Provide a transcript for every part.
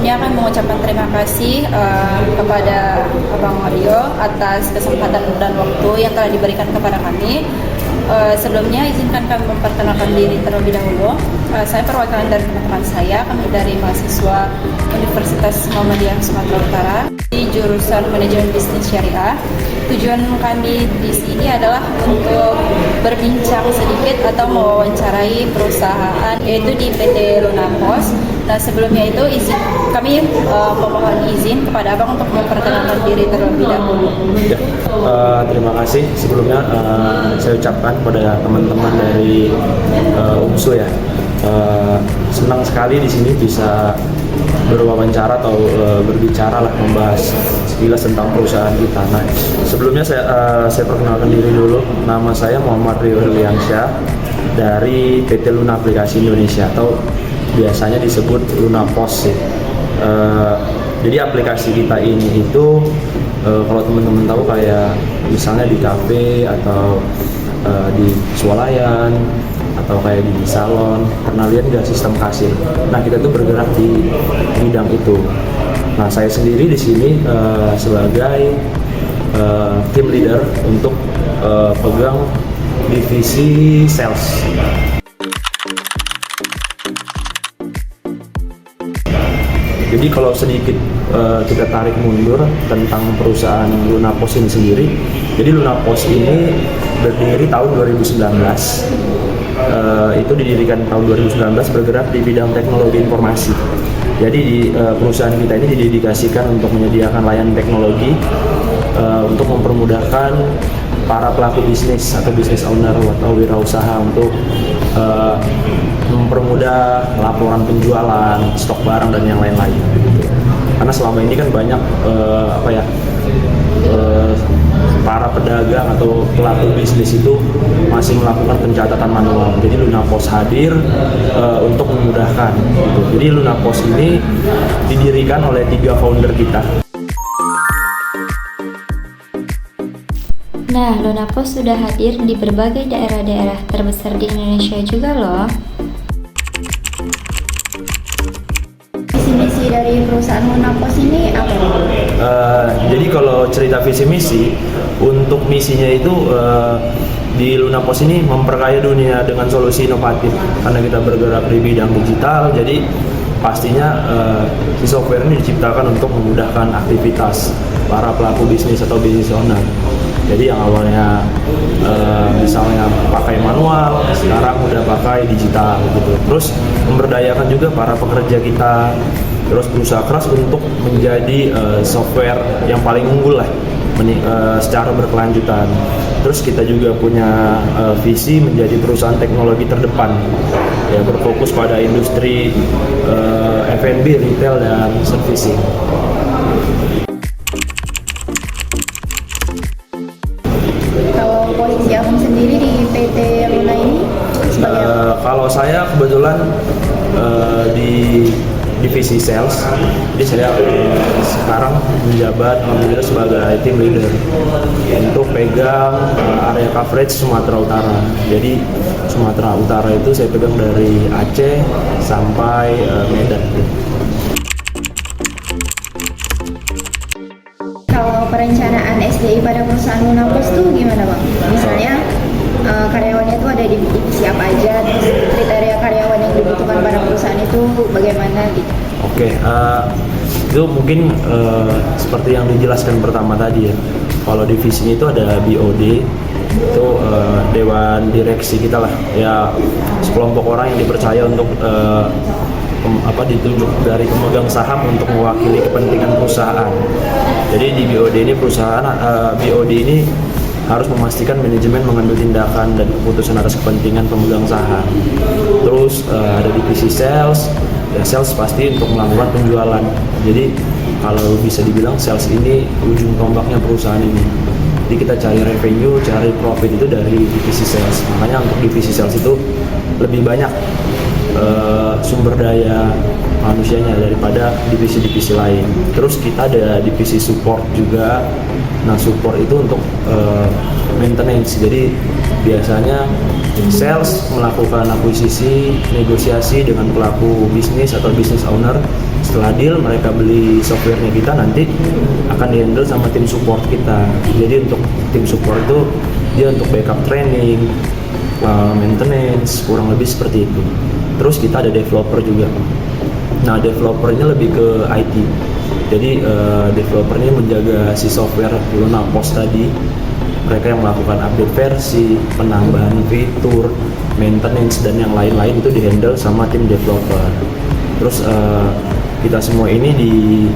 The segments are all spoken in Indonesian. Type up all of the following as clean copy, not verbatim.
sebelumnya kami mengucapkan terima kasih kepada Abang Mario atas kesempatan dan waktu yang telah diberikan kepada kami. Sebelumnya izinkan kami memperkenalkan diri terlebih dahulu. Saya perwakilan dari teman-teman saya, kami dari mahasiswa Universitas Muhammadiyah Sumatera Utara di jurusan Manajemen Bisnis Syariah. Tujuan kami di sini adalah untuk berbincang sedikit atau mewawancarai perusahaan, yaitu di PT Luna Post. Nah, sebelumnya itu kami memohon izin kepada Abang untuk memperkenalkan diri terlebih dahulu. Ya, terima kasih sebelumnya saya ucapkan kepada teman-teman dari UMSU ya. Senang sekali di sini bisa berwawancara atau berbicara lah, membahas sekilas tentang perusahaan kita. Nah, sebelumnya saya perkenalkan diri dulu. Nama saya Muhammad Rio Herliansyah dari PT Luna Aplikasi Indonesia atau biasanya disebut Luna Post. Jadi aplikasi kita ini itu kalau teman-teman tahu kayak misalnya di kafe atau di swalayan atau kayak di salon, pernah lihat nggak sistem kasir? Nah, kita tuh bergerak di bidang itu. Nah, saya sendiri di sini sebagai team leader untuk pegang divisi sales. Jadi kalau sedikit kita tarik mundur tentang perusahaan Luna Post ini sendiri, jadi Luna Post ini berdiri tahun 2019. Itu didirikan tahun 2019, bergerak di bidang teknologi informasi. Jadi di perusahaan kita ini didedikasikan untuk menyediakan layanan teknologi untuk mempermudahkan para pelaku bisnis atau business owner atau wirausaha untuk mempermudah laporan penjualan, stok barang dan yang lain-lain. Karena selama ini kan banyak para pedagang atau pelaku bisnis itu masih melakukan pencatatan manual. Jadi Luna Post hadir untuk memudahkan. Gitu. Jadi Luna Post ini didirikan oleh 3 founder kita. Nah, Luna Post sudah hadir di berbagai daerah-daerah terbesar di Indonesia juga loh. Visi-misi dari perusahaan Luna Post ini apa? Jadi kalau cerita visi misi, untuk misinya itu di Luna Post ini memperkaya dunia dengan solusi inovatif. Karena kita bergerak di bidang digital, jadi pastinya si software ini diciptakan untuk memudahkan aktivitas para pelaku bisnis atau business owner. Jadi yang awalnya misalnya pakai manual, sekarang udah pakai digital gitu. Terus memberdayakan juga para pekerja kita, terus berusaha keras untuk menjadi software yang paling unggul lah secara berkelanjutan. Terus kita juga punya visi menjadi perusahaan teknologi terdepan, ya berfokus pada industri F&B, retail dan servicing. Kalau posisi Abang sendiri di PT Luna ini sebagai apa? Kalau saya kebetulan di divisi sales, jadi saya sekarang menjabat alhamdulillah sebagai team leader untuk pegang area coverage Sumatera Utara. Jadi Sumatera Utara itu saya pegang dari Aceh sampai Medan. Kalau perencanaan SDI pada perusahaan Luna Post tuh gimana Bang? Misalnya karyawannya itu ada di divisi apa aja, terus kriteria karyawan yang dibutuhkan pada perusahaan itu bagaimana gitu? Oke, itu mungkin seperti yang dijelaskan pertama tadi ya. Kalau divisinya itu ada BOD, itu dewan direksi kita lah, ya sekelompok orang yang dipercaya untuk ditunjuk dari pemegang saham untuk mewakili kepentingan perusahaan. Jadi di BOD ini BOD ini harus memastikan manajemen mengambil tindakan dan keputusan atas kepentingan pemegang saham. Terus ada divisi sales, ya sales pasti untuk melakukan penjualan. Jadi kalau bisa dibilang sales ini ujung tombaknya perusahaan ini. Jadi kita cari revenue, cari profit itu dari divisi sales. Makanya untuk divisi sales itu lebih banyak sumber daya manusianya daripada divisi-divisi lain. Terus kita ada divisi support juga. Nah, support itu untuk maintenance. Jadi biasanya Sales melakukan akuisisi, negosiasi dengan pelaku bisnis atau business owner. Setelah deal, mereka beli softwarenya kita, nanti akan dihandle sama tim support kita. Jadi untuk tim support itu dia untuk backup training, maintenance, kurang lebih seperti itu. Terus kita ada developer juga. Nah, developernya lebih ke IT. Jadi developernya menjaga si software Lunapos tadi. Mereka yang melakukan update versi, penambahan fitur, maintenance dan yang lain-lain itu dihandle sama tim developer. Terus kita semua ini di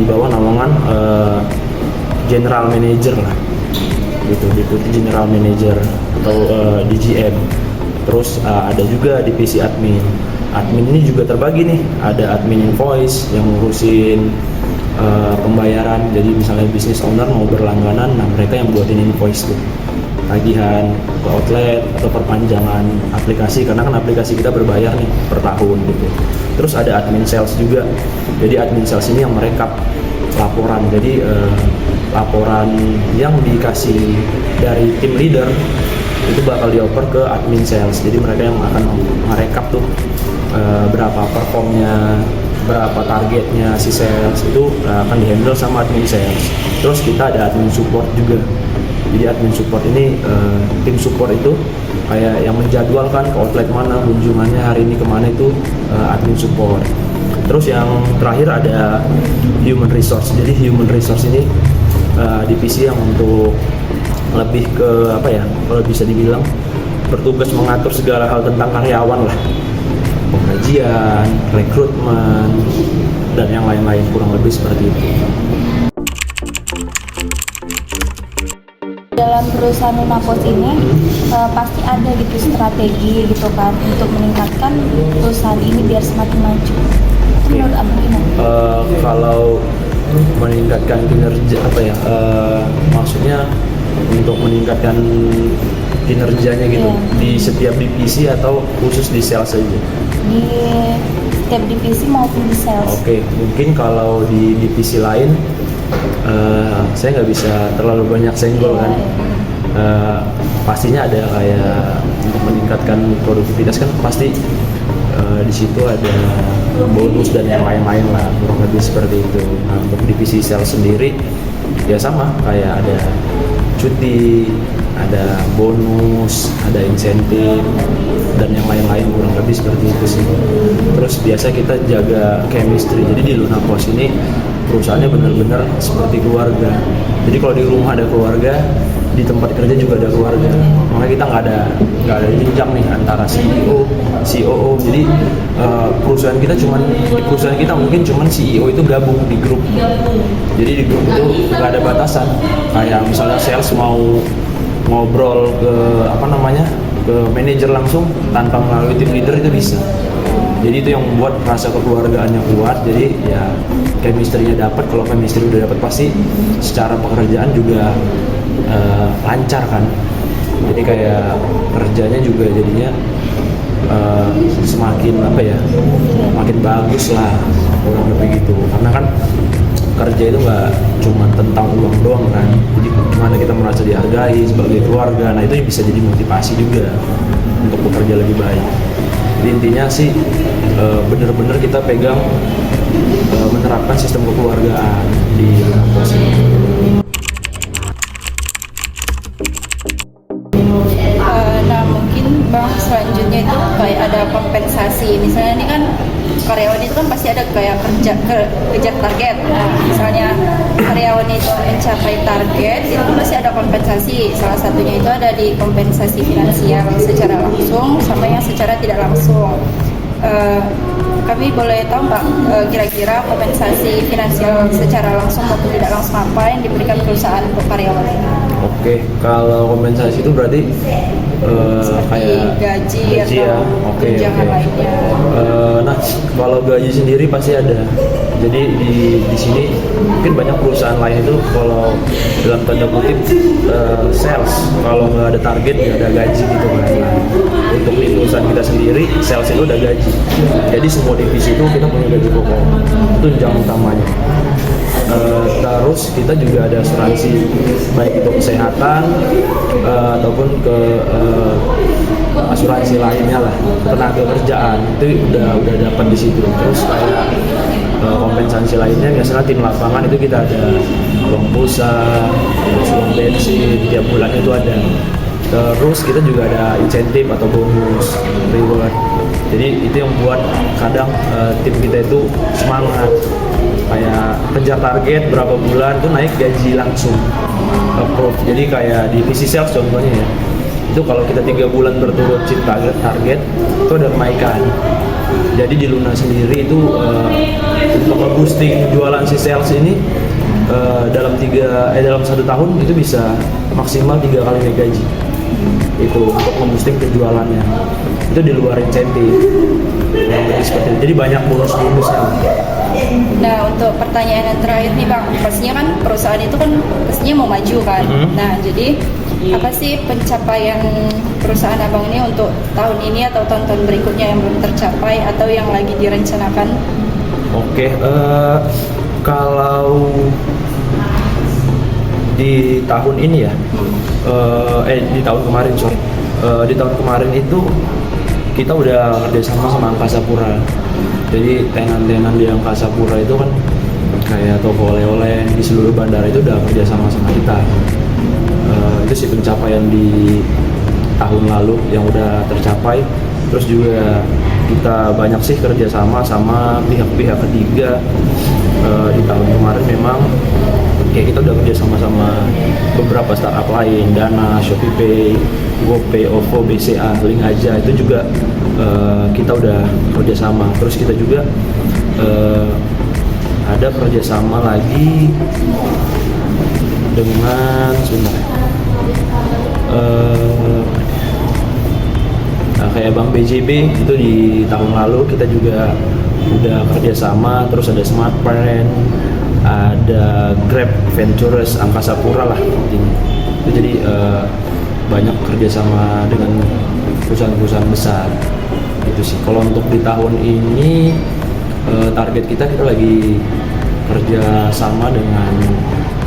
bawah naungan general manager lah, gitu general manager atau DGM. Terus ada juga divisi admin. Admin ini juga terbagi nih, ada admin invoice yang ngurusin pembayaran. Jadi misalnya business owner mau berlangganan, nah mereka yang buatin invoice tuh, tagihan ke outlet atau perpanjangan aplikasi, karena kan aplikasi kita berbayar nih per tahun gitu. Terus ada admin sales juga. Jadi admin sales ini yang merekap laporan. Jadi laporan yang dikasih dari tim leader itu bakal dioper ke admin sales. Jadi mereka yang akan merekap tuh berapa performnya, berapa targetnya si sales itu akan dihandle sama admin sales. Terus kita ada admin support juga. Jadi admin support ini tim support itu kayak yang menjadwalkan ke outlet mana kunjungannya hari ini kemana, itu admin support. Terus yang terakhir ada human resource. Jadi human resource ini divisi yang untuk lebih ke kalau bisa dibilang bertugas mengatur segala hal tentang karyawan lah, penggajian, rekrutmen, dan yang lain-lain, kurang lebih seperti itu. Dalam perusahaan Lunapos ini pasti ada gitu strategi gitu kan untuk meningkatkan perusahaan ini biar semakin maju. Menurut Abang gimana? Kalau meningkatkan kinerja maksudnya untuk meningkatkan kinerjanya gitu, di setiap divisi atau khusus di sales saja? Di setiap divisi maupun di sales. Oke, mungkin kalau di divisi lain saya nggak bisa terlalu banyak senggol kan. Pastinya ada kayak untuk meningkatkan produktivitas kan pasti di situ ada bonus dan yang lain-lain lah, kurang lebih seperti itu. Nah, untuk divisi sales sendiri ya sama, kayak ada cuti, ada bonus, ada insentif dan yang lain-lain, kurang lebih seperti itu sih. Terus biasa kita jaga chemistry. Jadi di Lunapos ini perusahaannya benar-benar seperti keluarga. Jadi kalau di rumah ada keluarga, di tempat kerja juga ada keluarga. Makanya kita nggak ada jenjang nih antara CEO, COO. Jadi di perusahaan kita mungkin cuman CEO itu gabung di grup. Jadi di grup itu nggak ada batasan. Kayak misalnya sales mau ngobrol ke ke manajer langsung tanpa melalui tim leader itu bisa. Jadi itu yang membuat rasa kekeluargaannya kuat. Jadi ya chemistry-nya dapat. Kalau chemistry udah dapat, pasti secara pekerjaan juga lancar kan. Jadi kayak kerjanya juga jadinya semakin makin bagus lah, kurang lebih gitu. Karena kan kerja itu nggak cuma tentang uang doang kan. Jadi gimana kita merasa dihargai sebagai keluarga. Nah itu bisa jadi motivasi juga untuk bekerja lebih baik. Jadi intinya sih bener-bener kita pegang menerapkan sistem kekeluargaan di Lunapos. Nah mungkin Bang selanjutnya itu kayak ada kompensasi. Misalnya ini kan karyawan itu kan pasti ada kayak kejar target. Nah, misalnya karyawan itu mencapai target, itu pasti ada kompensasi. Salah satunya itu ada di kompensasi finansial secara langsung sama yang secara tidak langsung. Kami boleh tahu Mbak kira-kira kompensasi finansial secara langsung maupun tidak langsung apa yang diberikan perusahaan untuk karyawan ini? Oke, kalau kompensasi itu berarti kayak gaji atau ya. tunjangan lainnya. Nah, kalau gaji sendiri pasti ada. Jadi di sini mungkin banyak perusahaan lain itu kalau dalam tanda kutip sales kalau nggak ada target nggak ada gaji gitu kan. Nah, untuk di perusahaan kita sendiri sales itu udah gaji. Jadi semua divisi itu kita punya gaji pokok. Itu tunjang utamanya. Terus kita juga ada asuransi baik itu kesehatan ataupun ke asuransi lainnya lah, tenaga kerjaan itu udah dapat di situ. Terus kayak kompensasi lainnya biasanya tim lapangan itu kita ada uang pulsa, terus uang bensin tiap bulan itu ada. Terus kita juga ada insentif atau bonus reward. Jadi itu yang buat kadang tim kita itu semangat, kayak kejar target berapa bulan tuh naik gaji langsung approve. Jadi kayak divisi sales contohnya ya, itu kalau kita 3 bulan berturut target itu ada kenaikan. Jadi di Luna sendiri itu untuk boosting jualan si sales ini dalam 1 tahun itu bisa maksimal 3 kali naik gaji. Itu untuk memboosting penjualannya. Itu di luar insentif. Seperti itu. Jadi banyak bonus-bonusnya. Nah, untuk pertanyaan yang terakhir nih Bang, pastinya kan perusahaan itu kan pastinya mau maju kan. Nah, jadi apa sih pencapaian perusahaan Abang ini untuk tahun ini atau tahun-tahun berikutnya yang belum tercapai atau yang lagi direncanakan? Oke, kalau di tahun ini ya, di tahun kemarin di tahun kemarin itu kita udah kerjasama sama Angkasa Pura. Jadi tenan-tenan di Angkasa Pura itu kan kayak toko oleh-oleh di seluruh bandara itu udah kerjasama sama kita. Itu sih pencapaian di tahun lalu yang udah tercapai. Terus juga kita banyak sih kerjasama sama pihak-pihak ketiga. Di tahun kemarin memang kayak kita udah kerjasama sama beberapa startup lain, Dana, ShopeePay, GoPay, OVO, BCA, Link Aja, itu juga kita udah kerjasama. Terus kita juga ada kerjasama lagi dengan kayak Bank BJB itu di tahun lalu kita juga udah kerjasama. Terus ada Smartparent, ada Grab Ventures, Angkasa Pura lah intinya. Jadi banyak kerjasama dengan perusahaan-perusahaan besar itu sih. Kalau untuk di tahun ini target kita lagi kerja sama dengan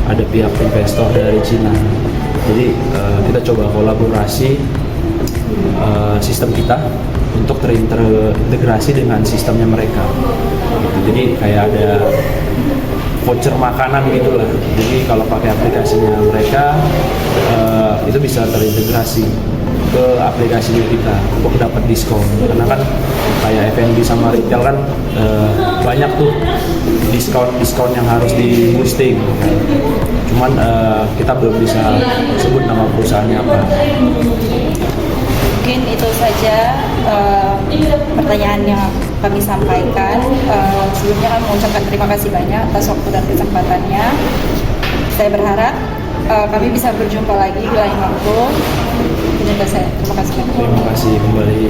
ada pihak investor dari Cina. Jadi kita coba kolaborasi sistem kita untuk terintegrasi dengan sistemnya mereka. Jadi kayak ada voucher makanan gitulah. Jadi kalau pakai aplikasinya mereka itu bisa terintegrasi ke aplikasi kita untuk dapat diskon. Karena kan kayak F&B sama retail kan banyak tuh diskon yang harus di boosting. Cuman kita belum bisa sebut nama perusahaannya apa. Mungkin itu saja pertanyaan yang kami sampaikan. Sebelumnya kami mengucapkan terima kasih banyak atas waktu dan kesempatannya. Saya berharap kami bisa berjumpa lagi di lain waktu. Terima kasih. Terima kasih kembali.